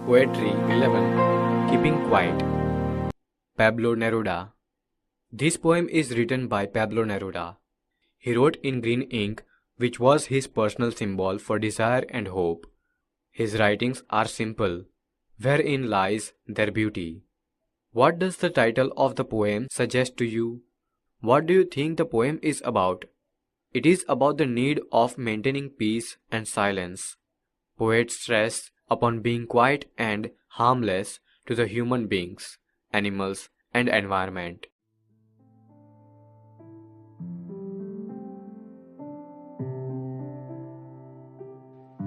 Poetry 11. Keeping Quiet. Pablo Neruda. This poem is written by Pablo Neruda. He wrote in green ink, which was his personal symbol for desire and hope. His writings are simple, wherein lies their beauty. What does the title of the poem suggest to you? What do you think the poem is about? It is about the need of maintaining peace and silence. Poets stress upon being quiet and harmless to the human beings, animals, and environment.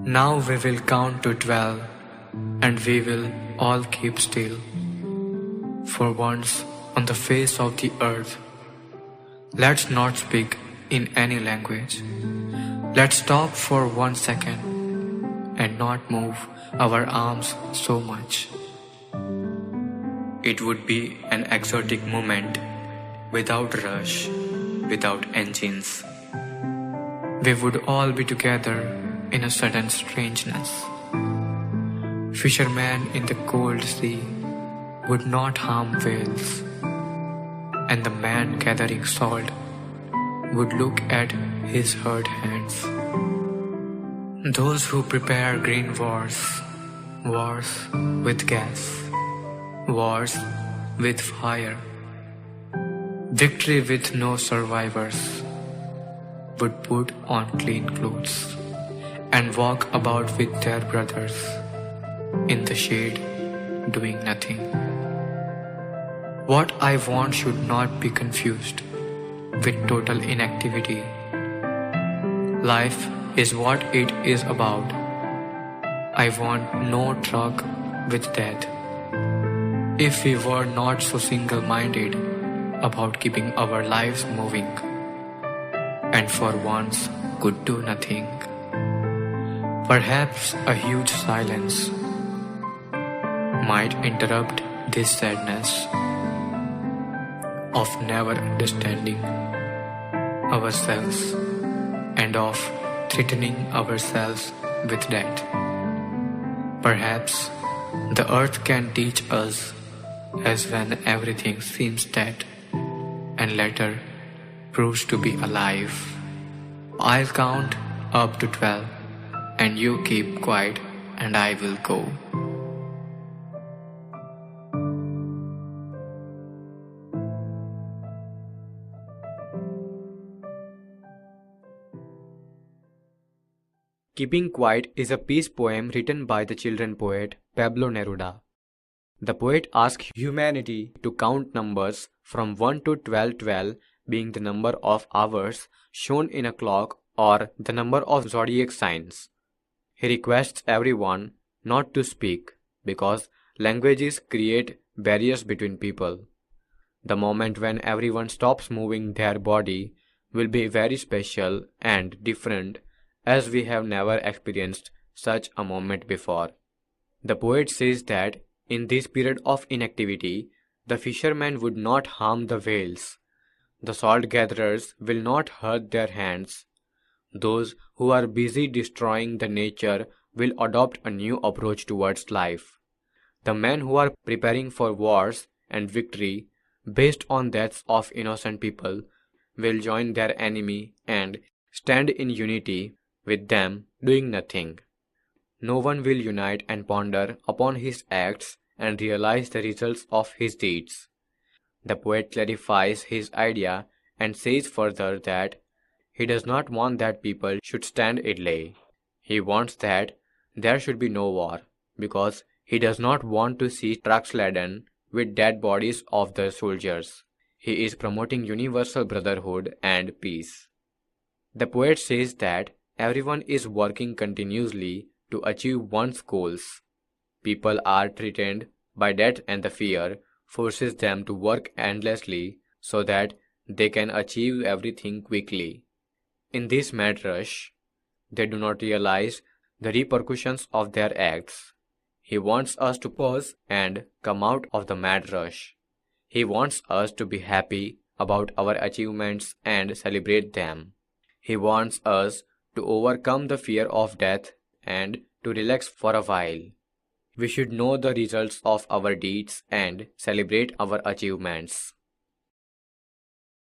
Now we will count to 12, and we will all keep still. For once on the face of the earth, let's not speak in any language. Let's stop for 1 second and not move our arms so much. It would be an exotic moment, without rush, without engines. We would all be together in a sudden strangeness. Fishermen in the cold sea would not harm whales, and the man gathering salt would look at his hurt hands. Those who prepare green wars, wars with gas, wars with fire, victory with no survivors, would put on clean clothes and walk about with their brothers in the shade doing nothing. What I want should not be confused with total inactivity. Life is what it is about. I want no truck with death. If we were not so single-minded about keeping our lives moving, and for once could do nothing, perhaps a huge silence might interrupt this sadness of never understanding ourselves and of threatening ourselves with death. Perhaps the earth can teach us as when everything seems dead and later proves to be alive. I'll count up to 12 and you keep quiet and I will go. Keeping Quiet is a peace poem written by the children poet Pablo Neruda. The poet asks humanity to count numbers from 1 to 12, 12 being the number of hours shown in a clock or the number of zodiac signs. He requests everyone not to speak because languages create barriers between people. The moment when everyone stops moving their body will be very special and different, as we have never experienced such a moment before. The poet says that in this period of inactivity, the fishermen would not harm the whales. The salt gatherers will not hurt their hands. Those who are busy destroying the nature will adopt a new approach towards life. The men who are preparing for wars and victory based on deaths of innocent people will join their enemy and stand in unity with them doing nothing. No one will unite and ponder upon his acts and realize the results of his deeds. The poet clarifies his idea and says further that he does not want that people should stand idly. He wants that there should be no war, because he does not want to see trucks laden with dead bodies of the soldiers. He is promoting universal brotherhood and peace. The poet says that everyone is working continuously to achieve one's goals. People are threatened by death and the fear forces them to work endlessly so that they can achieve everything quickly. In this mad rush, they do not realize the repercussions of their acts. He wants us to pause and come out of the mad rush. He wants us to be happy about our achievements and celebrate them. He wants us to overcome the fear of death and to relax for a while. We should know the results of our deeds and celebrate our achievements.